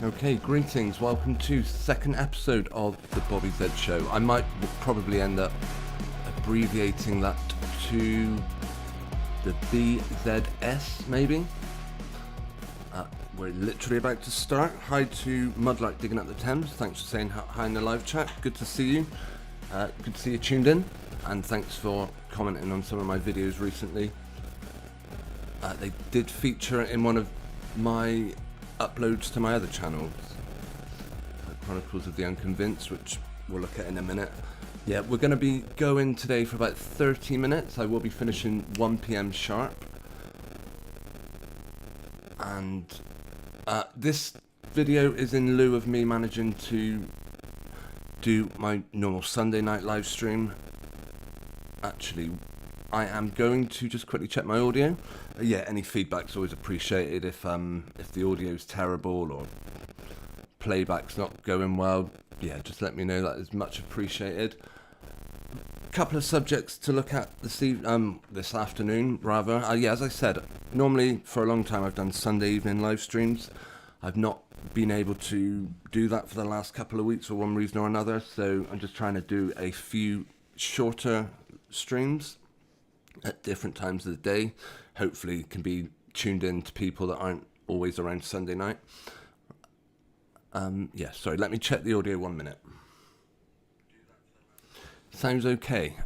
Okay, greetings. Welcome to second episode of the Bobby Z Show. I might probably end up abbreviating that to the BZS, maybe. We're literally about to start. Hi to Mudlight Digging Up the Thames. Thanks for saying hi in the live chat. Good to see you. Good to see you tuned in. And thanks for commenting on some of my videos recently. They did feature in one of my uploads to my other channels, Chronicles of the Unconvinced, which we'll look at in a minute. Yeah, we're going to be going today for about 30 minutes. I will be finishing 1 PM sharp. And this video is in lieu of me managing to do my normal Sunday night live stream. Actually, I am going to just quickly check my audio. Yeah, any feedback's always appreciated. If the audio's terrible or playback's not going well, yeah, just let me know. That is much appreciated. Couple of subjects to look at this afternoon, rather. Yeah, as I said, normally for a long time I've done Sunday evening live streams. I've not been able to do that for the last couple of weeks for one reason or another, so I'm just trying to do a few shorter streams at different times of the day. Hopefully can be tuned in to people that aren't always around Sunday night. Yeah, sorry, let me check the audio 1 minute. Sounds okay.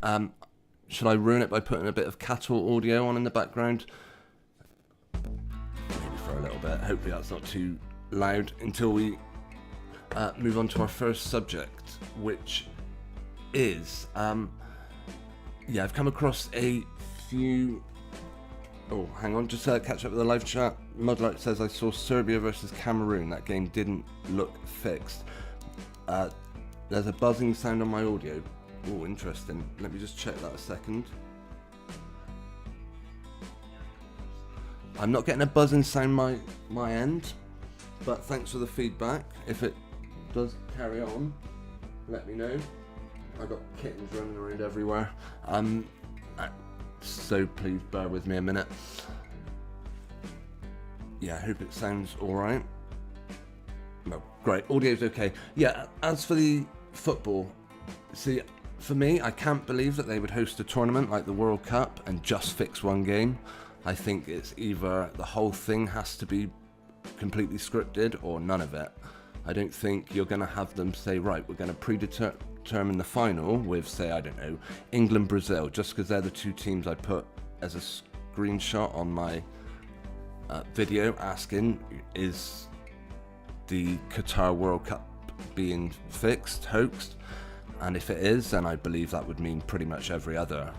Should I ruin it by putting a bit of cattle audio on in the background? Maybe for a little bit. Hopefully that's not too loud until we move on to our first subject, which is yeah, I've come across a few. Oh, hang on, just catch up with the live chat. Mudlight says I saw Serbia versus Cameroon. That game didn't look fixed. There's a buzzing sound on my audio. Oh, interesting. Let me just check that a second. I'm not getting a buzzing sound my end, but thanks for the feedback. If it does carry on, let me know. I got kittens running around everywhere. So please bear with me a minute. Yeah, I hope it sounds alright. No, great, audio's okay. Yeah, as for the football, see, for me, I can't believe that they would host a tournament like the World Cup and just fix one game. I think it's either the whole thing has to be completely scripted or none of it. I don't think you're going to have them say, right, we're going to predetermine the final with, say, I don't know, England-Brazil, just because they're the two teams I put as a screenshot on my video asking, is the Qatar World Cup being fixed, hoaxed? And if it is, then I believe that would mean pretty much every other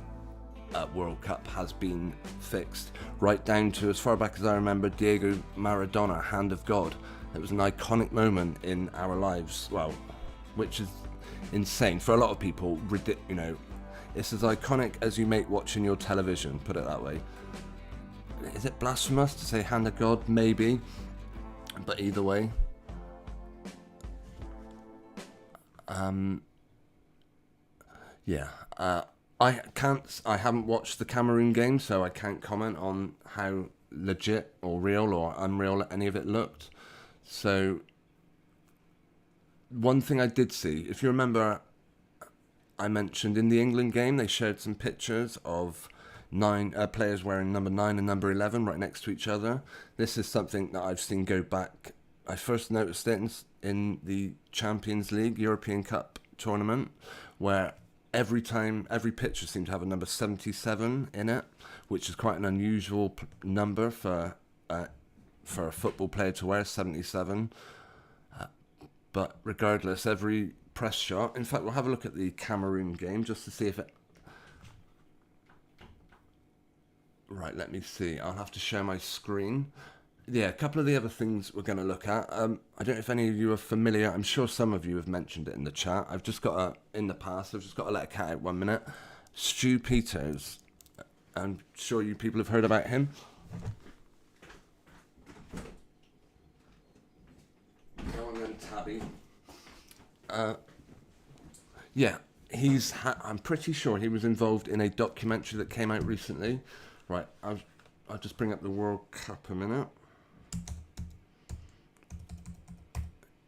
World Cup has been fixed, right down to, as far back as I remember, Diego Maradona, Hand of God. It was an iconic moment in our lives, well, which is insane for a lot of people. You know, it's as iconic as you make watching your television, put it that way. Is it blasphemous to say Hand of God? Maybe, but either way. Yeah, I haven't watched the Cameroon game, so I can't comment on how legit or real or unreal any of it looked. So, one thing I did see, if you remember, I mentioned in the England game, they showed some pictures of players wearing number 9 and number 11 right next to each other. This is something that I've seen go back. I first noticed it in the Champions League European Cup tournament, where every picture seemed to have a number 77 in it, which is quite an unusual number for a football player to wear, 77. But regardless, every press shot, in fact, we'll have a look at the Cameroon game just to see if it... Right, let me see. I'll have to share my screen. Yeah, a couple of the other things we're going to look at. I don't know if any of you are familiar. I'm sure some of you have mentioned it in the chat. I've just got to let a cat out 1 minute. Stu Peters. I'm sure you people have heard about him. Go on then, Tabby. Yeah, I'm pretty sure he was involved in a documentary that came out recently. Right, I'll just bring up the World Cup a minute.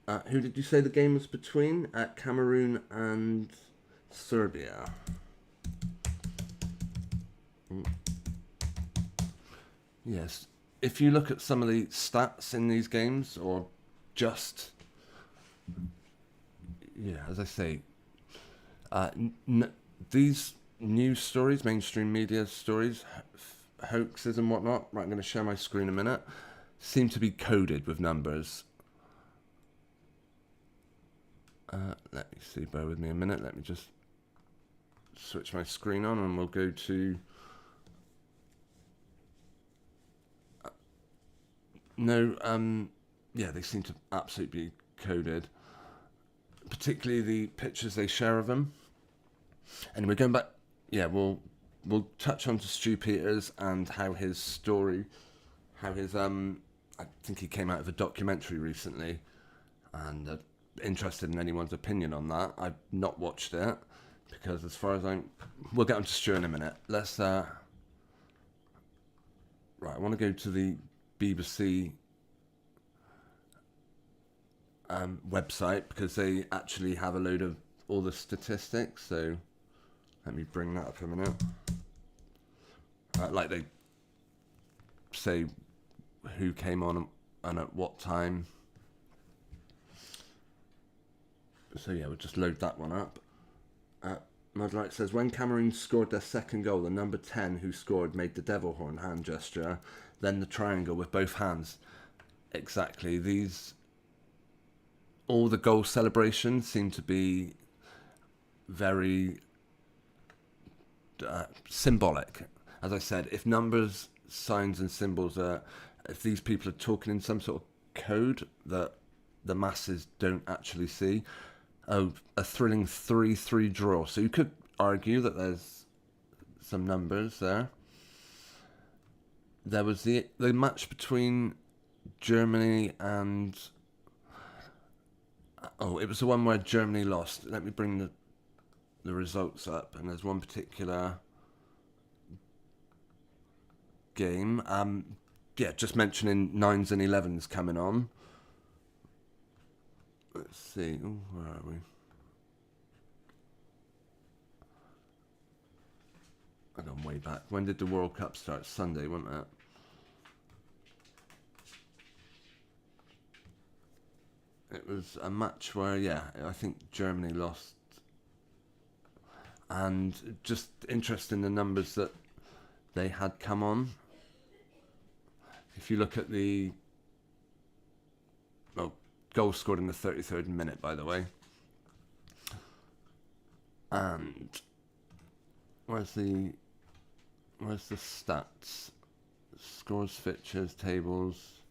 Who did you say the game was between? Cameroon and Serbia. Yes. If you look at some of the stats in these games, or just, yeah, as I say, these news stories, mainstream media stories, hoaxes and whatnot, right, I'm going to share my screen in a minute, seem to be coded with numbers. Let me see, bear with me a minute. Let me just switch my screen on and we'll go to... yeah, they seem to absolutely be coded. Particularly the pictures they share of them. Anyway, going back, yeah, we'll touch on to Stu Peters and how his story, how his, I think he came out of a documentary recently, and interested in anyone's opinion on that. I've not watched it, because as far as we'll get on to Stu in a minute. Let's, right, I want to go to the BBC website, because they actually have a load of all the statistics, so let me bring that up a minute. Like they say who came on and at what time. So yeah, we'll just load that one up. Mudlight says, when Cameroon scored their second goal, the number 10 who scored made the devil horn hand gesture, then the triangle with both hands. Exactly. All the goal celebrations seem to be very symbolic. As I said, if numbers, signs and symbols if these people are talking in some sort of code that the masses don't actually see, a thrilling 3-3 draw. So you could argue that there's some numbers there. There was the match between Germany and... Oh, it was the one where Germany lost. Let me bring the results up. And there's one particular game. Yeah, just mentioning 9s and 11s coming on. Let's see. Ooh, where are we? I've gone way back. When did the World Cup start? Sunday, wasn't it? It was a match where, yeah, I think Germany lost. And just interesting the numbers that they had come on. If you look at the... Oh, goal scored in the 33rd minute, by the way. And where's the stats? Scores, fixtures, tables.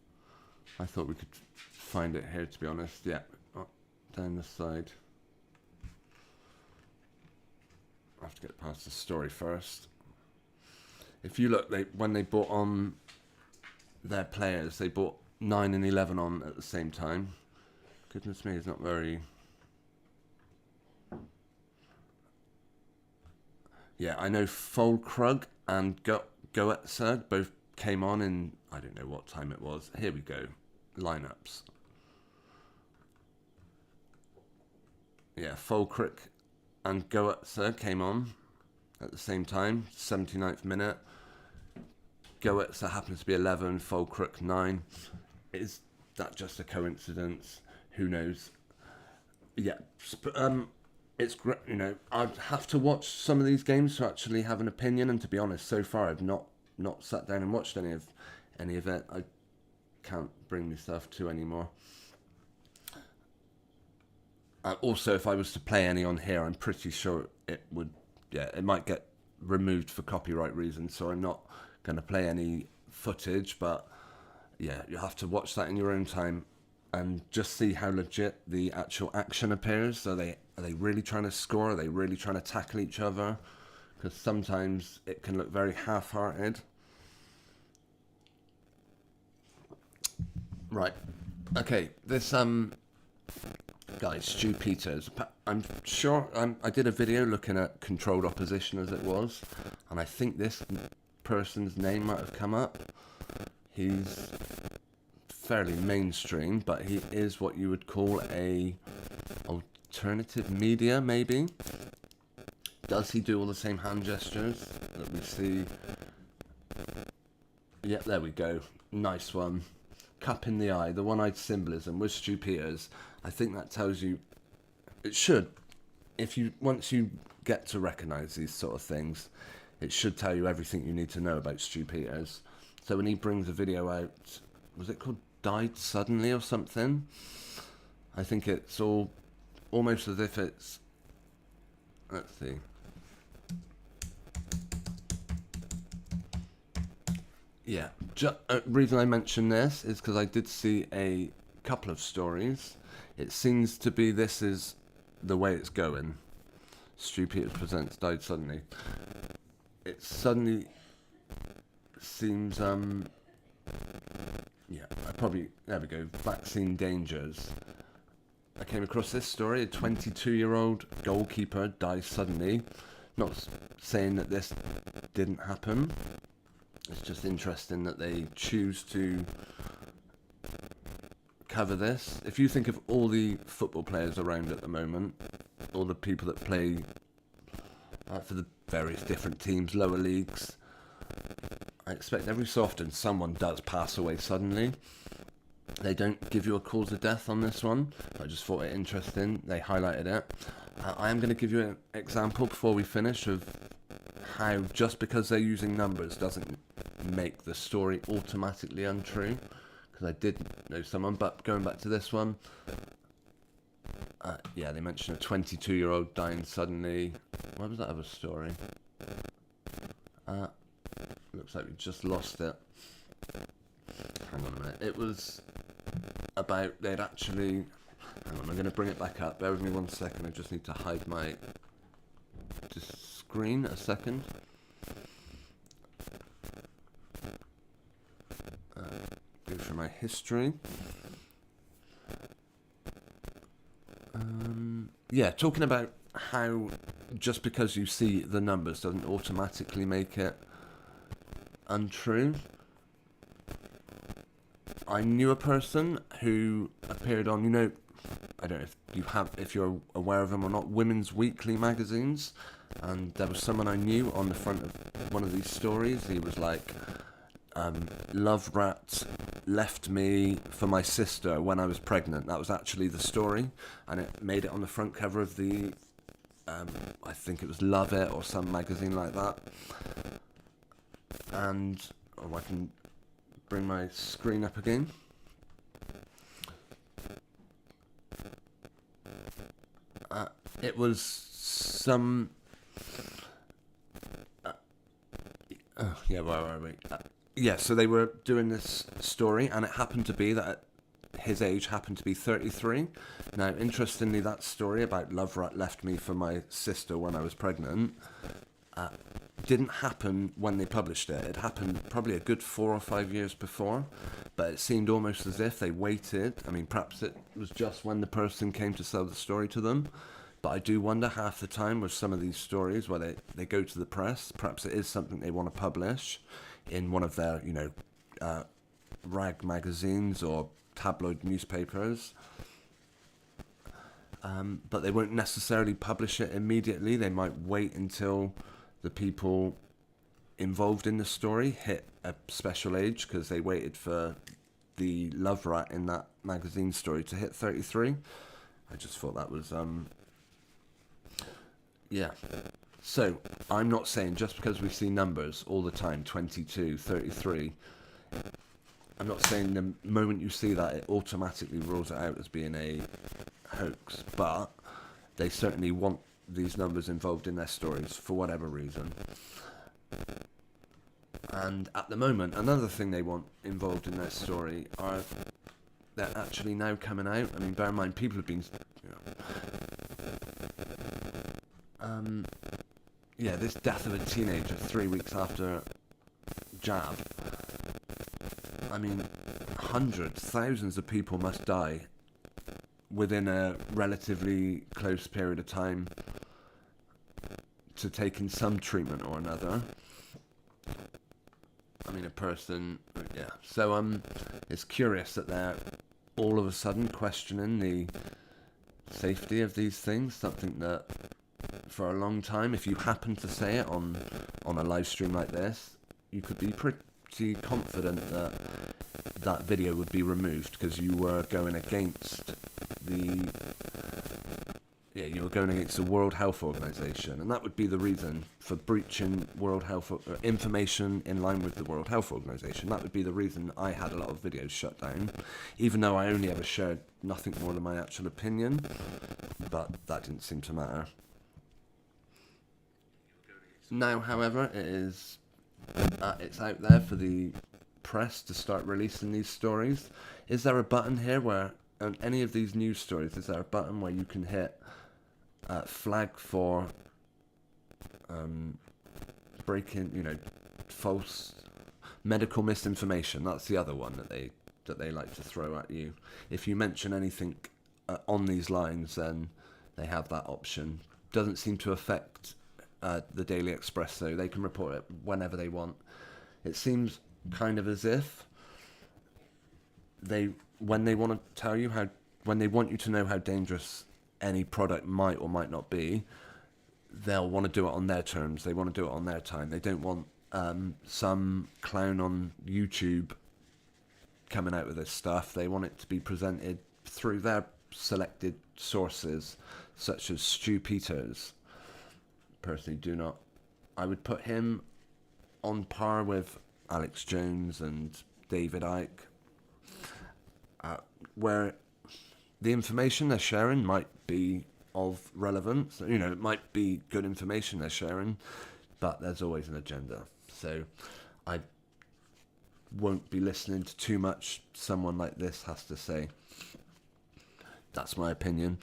I thought we could find it here, to be honest. Yeah, down the side. I have to get past the story first. If you look, when they brought on their players, they brought 9 and 11 on at the same time. Goodness me, it's not very... Yeah, I know Fulkrug and Goetze both came on in, I don't know what time it was. Here we go. Lineups. Yeah, Fulkrug and Goetze came on at the same time, 79th minute. Goetze happens to be 11, Fulkrug 9. Is that just a coincidence? Who knows? Yeah, it's great. You know, I'd have to watch some of these games to actually have an opinion. And to be honest, so far I've not sat down and watched any of it. I can't bring myself to anymore. Also, if I was to play any on here, I'm pretty sure it would. Yeah, it might get removed for copyright reasons. So I'm not going to play any footage. But yeah, you have to watch that in your own time and just see how legit the actual action appears. Are they really trying to score? Are they really trying to tackle each other? Because sometimes it can look very half-hearted. Right. Okay. This guy, Stu Peters. I'm sure I did a video looking at controlled opposition as it was, and I think this person's name might have come up. He's fairly mainstream, but he is what you would call a alternative media, maybe. Does he do all the same hand gestures that we see? Yeah, there we go. Nice one. Cup in the eye, the one-eyed symbolism with Stu Peters. I think that tells you, it should, once you get to recognise these sort of things, it should tell you everything you need to know about Stu Peters. So when he brings a video out, was it called Died Suddenly or something? I think it's all almost as if it's, let's see. Yeah, reason I mention this is because I did see a couple of stories. It seems to be this is the way it's going. Stu Peters presents Died Suddenly. It suddenly seems, there we go, vaccine dangers. I came across this story, a 22-year-old goalkeeper dies suddenly. Not saying that this didn't happen. It's just interesting that they choose to cover this. If you think of all the football players around at the moment, all the people that play for the various different teams, lower leagues, I expect every so often someone does pass away suddenly. They don't give you a cause of death on this one. I just thought it interesting. They highlighted it. I am going to give you an example before we finish of how just because they're using numbers doesn't make the story automatically untrue. Because I did know someone, but going back to this one, yeah, they mentioned a 22-year-old dying suddenly. What was that other story? Looks like we just lost it. Hang on a minute. It was about they'd actually... Hang on, I'm going to bring it back up. Bear with me 1 second. I just need to hide my screen a second. Go through my history. Yeah, talking about how just because you see the numbers doesn't automatically make it untrue. I knew a person who appeared on, I don't know if you're aware of them or not, Women's Weekly magazines, and there was someone I knew on the front of one of these stories. He was like, Love Rat left me for my sister when I was pregnant. That was actually the story, and it made it on the front cover of the, I think it was Love It or some magazine like that. And, I can bring my screen up again. It was some... yeah, so they were doing this story, and it happened to be that his age happened to be 33. Now, interestingly, that story about Love Rat left me for my sister when I was pregnant didn't happen when they published it. It happened probably a good 4 or 5 years before, but it seemed almost as if they waited. I mean, perhaps it was just when the person came to sell the story to them, but I do wonder half the time with some of these stories where they go to the press, perhaps it is something they want to publish in one of their, rag magazines or tabloid newspapers, but they won't necessarily publish it immediately. They might wait until the people involved in the story hit a special age, because they waited for the Love Rat in that magazine story to hit 33. I just thought that was, yeah. So, I'm not saying just because we see numbers all the time, 22, 33, I'm not saying the moment you see that it automatically rules it out as being a hoax, but they certainly want these numbers involved in their stories for whatever reason. And at the moment, another thing they want involved in their story are they're actually now coming out. I mean, bear in mind, people have been, this death of a teenager 3 weeks after jab. I mean, hundreds, thousands of people must die within a relatively close period of time to taking some treatment or another. I mean, a person, Yeah. So it's curious that they're all of a sudden questioning the safety of these things. Something that, for a long time, if you happen to say it on a live stream like this, you could be pretty confident that that video would be removed because you were going against the World Health Organization, and that would be the reason for breaching information in line with the World Health Organization. That would be the reason I had a lot of videos shut down, even though I only ever shared nothing more than my actual opinion, but that didn't seem to matter. Now, however, it's out there for the press to start releasing these stories. Is there a button here where, on any of these news stories, is there a button where you can hit flag for breaking, false medical misinformation? That's the other one that they like to throw at you. If you mention anything on these lines, then they have that option. Doesn't seem to affect the Daily Express, though. They can report it whenever they want. It seems kind of as if when they want you to know how dangerous any product might or might not be, they'll want to do it on their terms. They want to do it on their time. They don't want some clown on YouTube coming out with this stuff. They want it to be presented through their selected sources, such as Stu Peters. Personally, I would put him on par with Alex Jones and David Icke, where the information they're sharing might be of relevance. It might be good information they're sharing, but there's always an agenda. So I won't be listening to too much someone like this has to say. That's my opinion.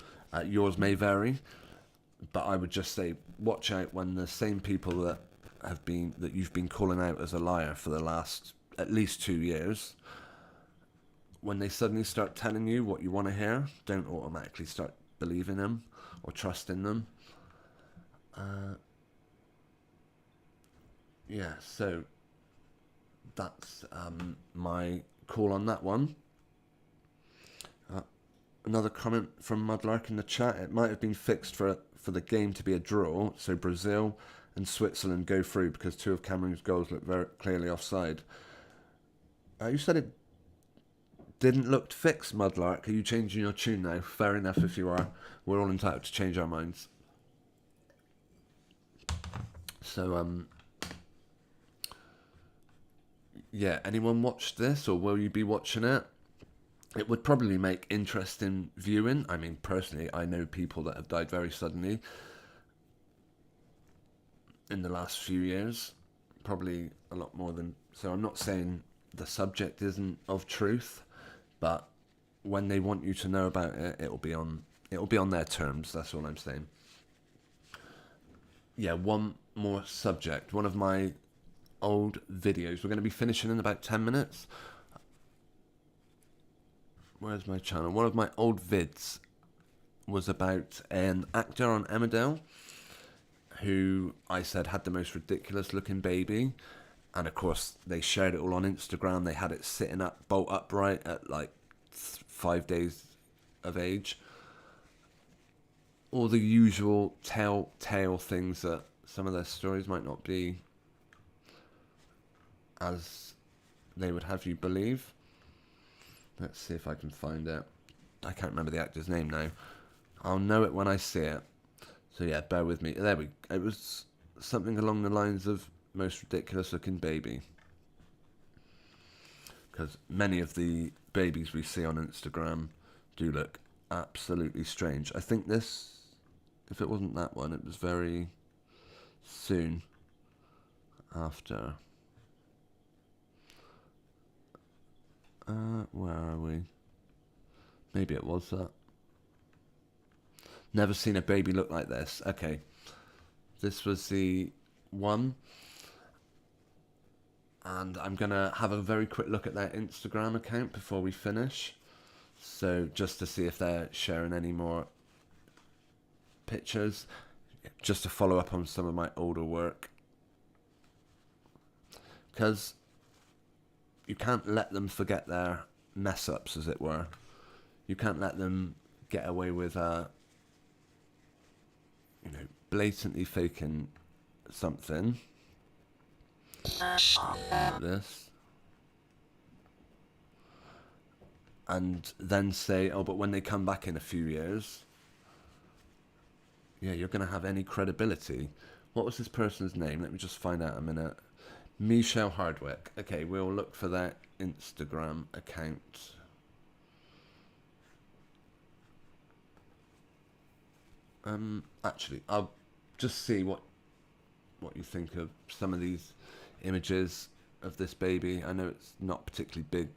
Yours may vary, but I would just say watch out when the same people that you've been calling out as a liar for the last at least 2 years, when they suddenly start telling you what you want to hear, don't automatically start believing them or trusting them. So that's my call on that one. Another comment from Mudlark in the chat: it might have been fixed for the game to be a draw, so Brazil and Switzerland go through because 2 of Cameroon's goals look very clearly offside. You said it didn't look fixed, Mudlark. Are you changing your tune now? Fair enough if you are. We're all entitled to change our minds. So, anyone watched this, or will you be watching it? It would probably make interesting viewing. I mean, personally, I know people that have died very suddenly in the last few years. Probably a lot more than... So I'm not saying the subject isn't of truth, but when they want you to know about it, it'll be on their terms. That's all I'm saying. Yeah, one more subject. One of my old videos. We're going to be finishing in about 10 minutes. Where's my channel? One of my old vids was about an actor on Emmerdale who I said had the most ridiculous looking baby. And of course, they shared it all on Instagram. They had it sitting up, bolt upright at like 5 days of age. All the usual telltale things that some of their stories might not be as they would have you believe. Let's see if I can find it. I can't remember the actor's name now. I'll know it when I see it. So yeah, bear with me. It was something along the lines of most ridiculous looking baby. Because many of the babies we see on Instagram do look absolutely strange. I think this, if it wasn't that one, it was very soon after. Where are we? Maybe it was that. Never seen a baby look like this. Okay. This was the one. And I'm going to have a very quick look at their Instagram account before we finish. So just to see if they're sharing any more pictures. Just to follow up on some of my older work. Because... you can't let them forget their mess ups, as it were. You can't let them get away with, blatantly faking something like this, and then say, oh, but when they come back in a few years, yeah, you're going to have any credibility. What was this person's name? Let me just find out a minute. Michelle Hardwick. Okay, we'll look for that Instagram account. Actually, I'll just see what you think of some of these images of this baby. I know it's not particularly big,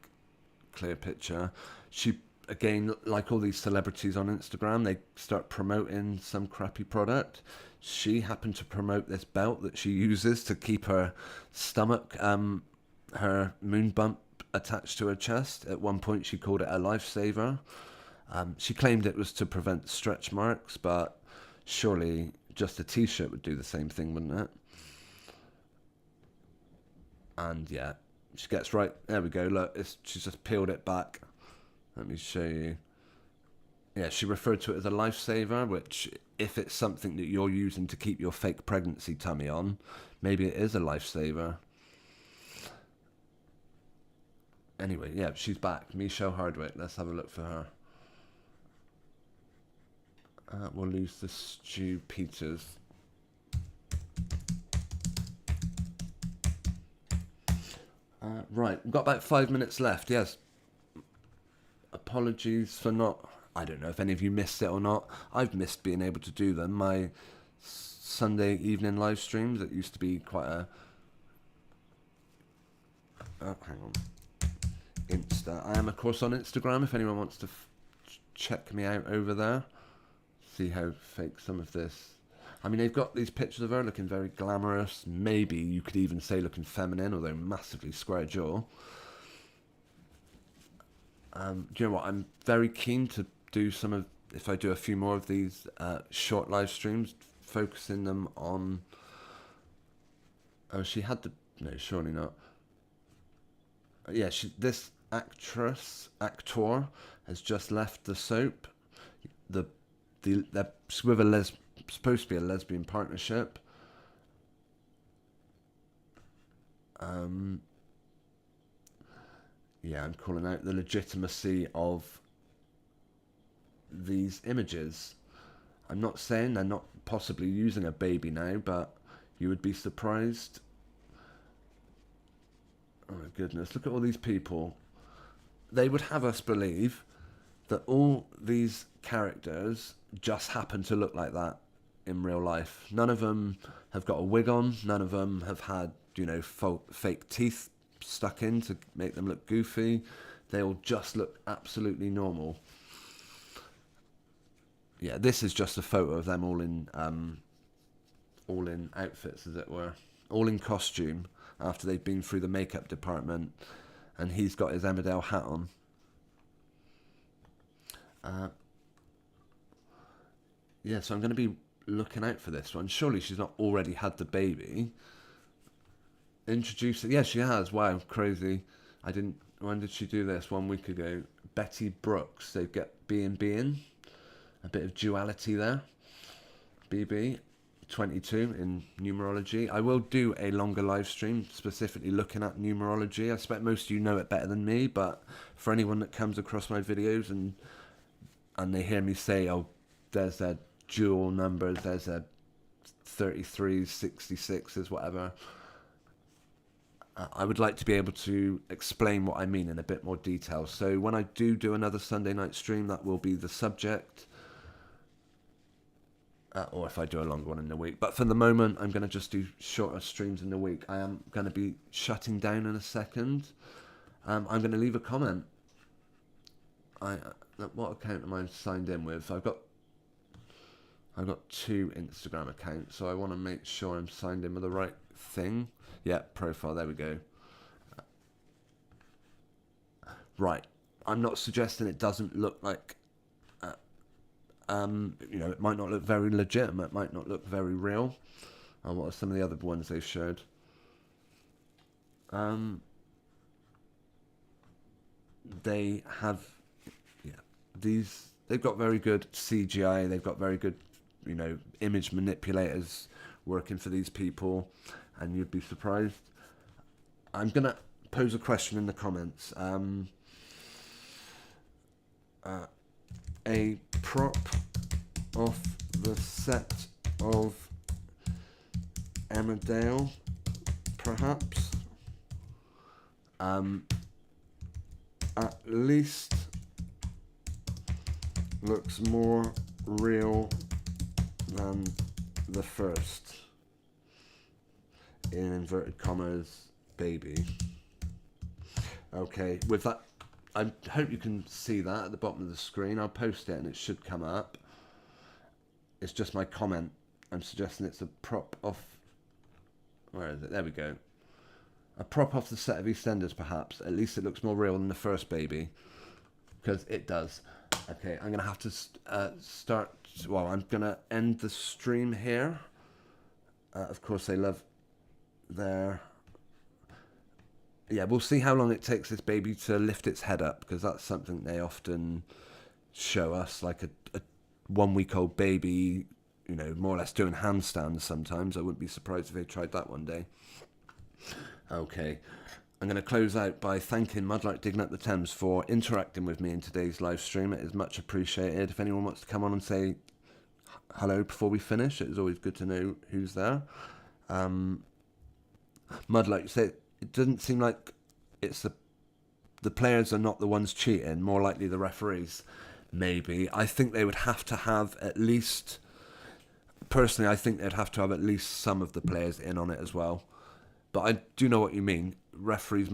clear picture. She, again, like all these celebrities on Instagram, they start promoting some crappy product. She happened to promote this belt that she uses to keep her stomach, her moon bump attached to her chest. At one point, she called it a lifesaver. She claimed it was to prevent stretch marks, but surely just a t-shirt would do the same thing, wouldn't it? And yeah, she gets right, there we go, look, she's just peeled it back. Let me show you. Yeah, she referred to it as a lifesaver, which, if it's something that you're using to keep your fake pregnancy tummy on, maybe it is a lifesaver. Anyway, yeah, she's back. Michelle Hardwick, let's have a look for her. We'll lose the Stu Peters. Right, we've got about 5 minutes left, yes. Apologies for not... I don't know if any of you missed it or not. I've missed being able to do them. My Sunday evening live streams, that used to be quite a... Oh, hang on. Insta. I am, of course, on Instagram, if anyone wants to check me out over there. See how fake some of this... I mean, they've got these pictures of her looking very glamorous. Maybe you could even say looking feminine, although massively square jaw. Do you know what? I'm very keen to do some of... If I do a few more of these short live streams, focusing them on... Oh, she had the... No, surely not. Yeah, this actor has just left the soap. They're with supposed to be a lesbian partnership. Yeah, I'm calling out the legitimacy of these images. I'm not saying they're not possibly using a baby now, but you would be surprised. Oh my goodness, look at all these people. They would have us believe that all these characters just happen to look like that in real life. None of them have got a wig on. None of them have had, fake teeth stuck in to make them look goofy. They all just look absolutely normal. Yeah, this is just a photo of them all in outfits, as it were, all in costume after they've been through the makeup department, and he's got his Emmerdale hat on. Yeah, so I'm going to be looking out for this one. Surely she's not already had the baby. Introduce it. Yeah, she has. Wow, crazy. When did she do this? 1 week ago. Betty Brooks. They get B&B in. A bit of duality there. BB. 22 in numerology. I will do a longer live stream specifically looking at numerology. I expect most of you know it better than me, but for anyone that comes across my videos and they hear me say, oh, there's a dual numbers, there's a 33s, 66s, whatever, I would like to be able to explain what I mean in a bit more detail. So when I do another Sunday night stream, that will be the subject. Or if I do a longer one in the week. But for the moment, I'm going to just do shorter streams in the week. I am going to be shutting down in a second. I'm going to leave a comment. What account am I signed in with? I've got 2 Instagram accounts, so I want to make sure I'm signed in with the right thing. Yeah, profile, there we go. Right. I'm not suggesting it doesn't look like... it might not look very legitimate, it might not look very real. What are some of the other ones they showed? they have, they've got very good CGI, they've got very good, image manipulators working for these people, and you'd be surprised. I'm going to pose a question in the comments. A prop off the set of Emmerdale, perhaps, at least looks more real than the first, in inverted commas, baby. Okay, with that, I hope you can see that at the bottom of the screen. I'll post it and it should come up. It's just my comment. I'm suggesting it's a prop off. Where is it? There we go. A prop off the set of EastEnders, perhaps. At least it looks more real than the first baby, because it does. Okay, I'm gonna have to start. Well, I'm gonna end the stream here. Of course, they love their. Yeah, we'll see how long it takes this baby to lift its head up, because that's something they often show us, like a 1 week old baby, more or less doing handstands sometimes. I wouldn't be surprised if they tried that one day. Okay, I'm going to close out by thanking Mudlark Digging Up the Thames for interacting with me in today's live stream. It is much appreciated. If anyone wants to come on and say hello before we finish, it is always good to know who's there. Mudlark, you say it doesn't seem like it's the players are not the ones cheating, more likely the referees. Maybe. I think they would have to have at least, personally, I think they'd have to have at least some of the players in on it as well. But I do know what you mean. Referees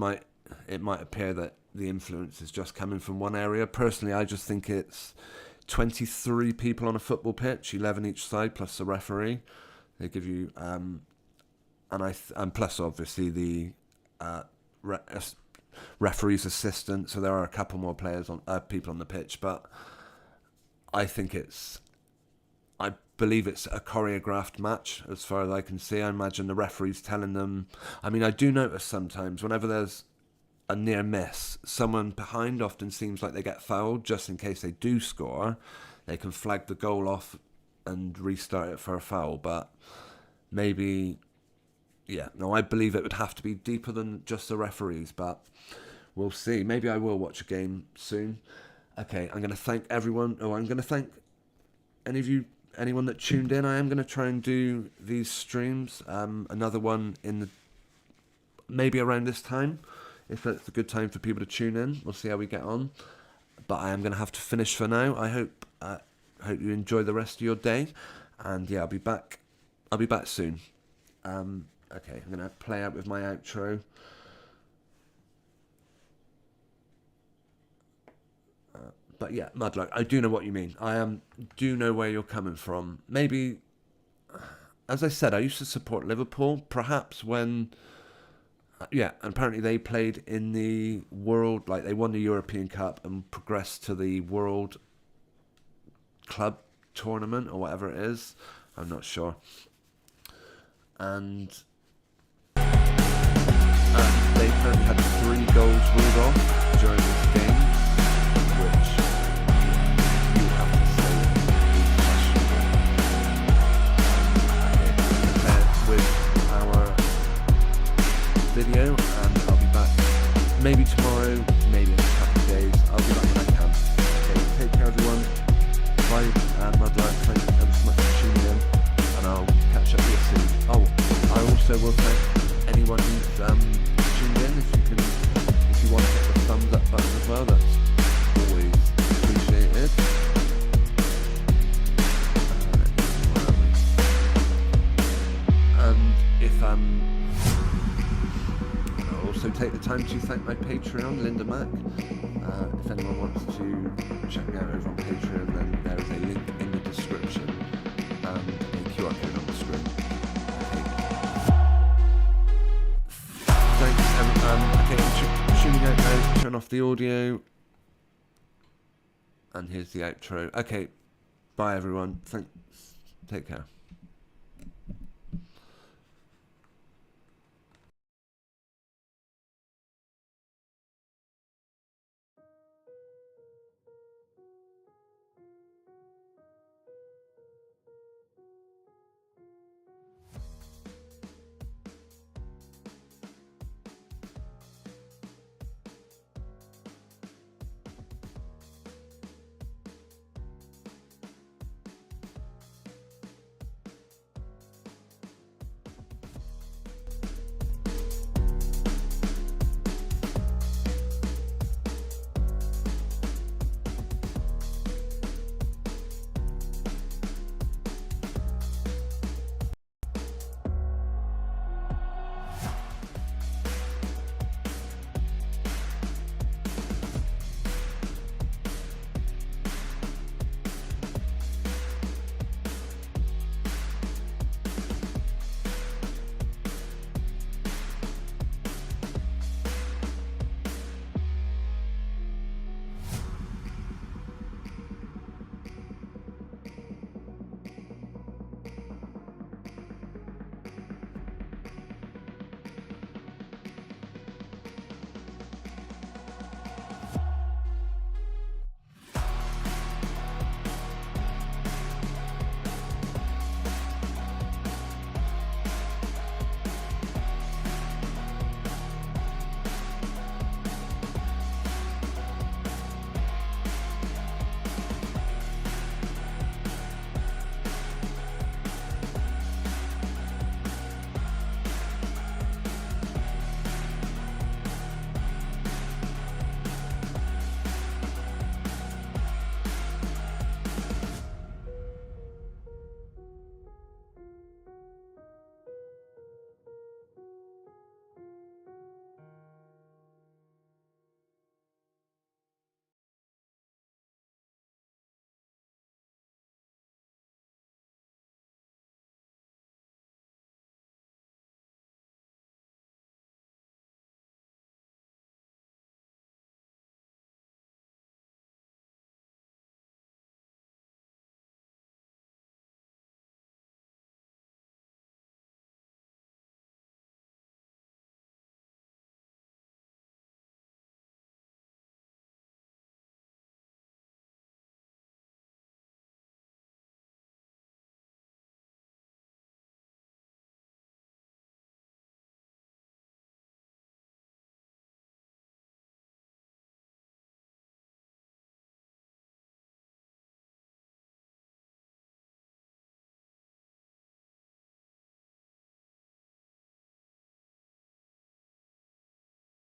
it might appear that the influence is just coming from one area. Personally, I just think it's 23 people on a football pitch, 11 each side, plus the referee. They give you, and plus obviously the referee's assistant. So there are a couple more players people on the pitch, but I think I believe it's a choreographed match as far as I can see. I imagine the referee's telling them. I mean, I do notice sometimes whenever there's a near miss, someone behind often seems like they get fouled just in case they do score. They can flag the goal off and restart it for a foul, but maybe, I believe it would have to be deeper than just the referees, but we'll see. Maybe I will watch a game soon. Okay, I'm going to thank everyone. I'm going to thank anyone that tuned in. I am going to try and do these streams. Another one maybe around this time, if it's a good time for people to tune in. We'll see how we get on. But I am going to have to finish for now. I hope you enjoy the rest of your day, and I'll be back. I'll be back soon. Okay, I'm going to play out with my outro. But Mudlark, I do know what you mean. I do know where you're coming from. Maybe, as I said, I used to support Liverpool. Perhaps when, apparently they played in the World, like they won the European Cup and progressed to the World Club Tournament or whatever it is. I'm not sure. And they apparently had 3 goals ruled off during this game, which you have to say is questionable. With our video, and I'll be back maybe tomorrow, maybe in a couple of days. I'll be back when I can. Okay, take care everyone. Bye, Mudlark, thank you ever so much for tuning in, and I'll catch up with you soon. Oh, I also will thank anyone who's tuned in. If you want to hit the thumbs up button as well, that's always appreciated. And if I'll also take the time to thank my Patreon, Linda Mack. If anyone wants to check me out over on Patreon, then there is a link in the description and a QR code on the screen. Thanks, okay, I'm tuning out now, turn off the audio, and here's the outro. Okay, bye everyone, thanks, take care.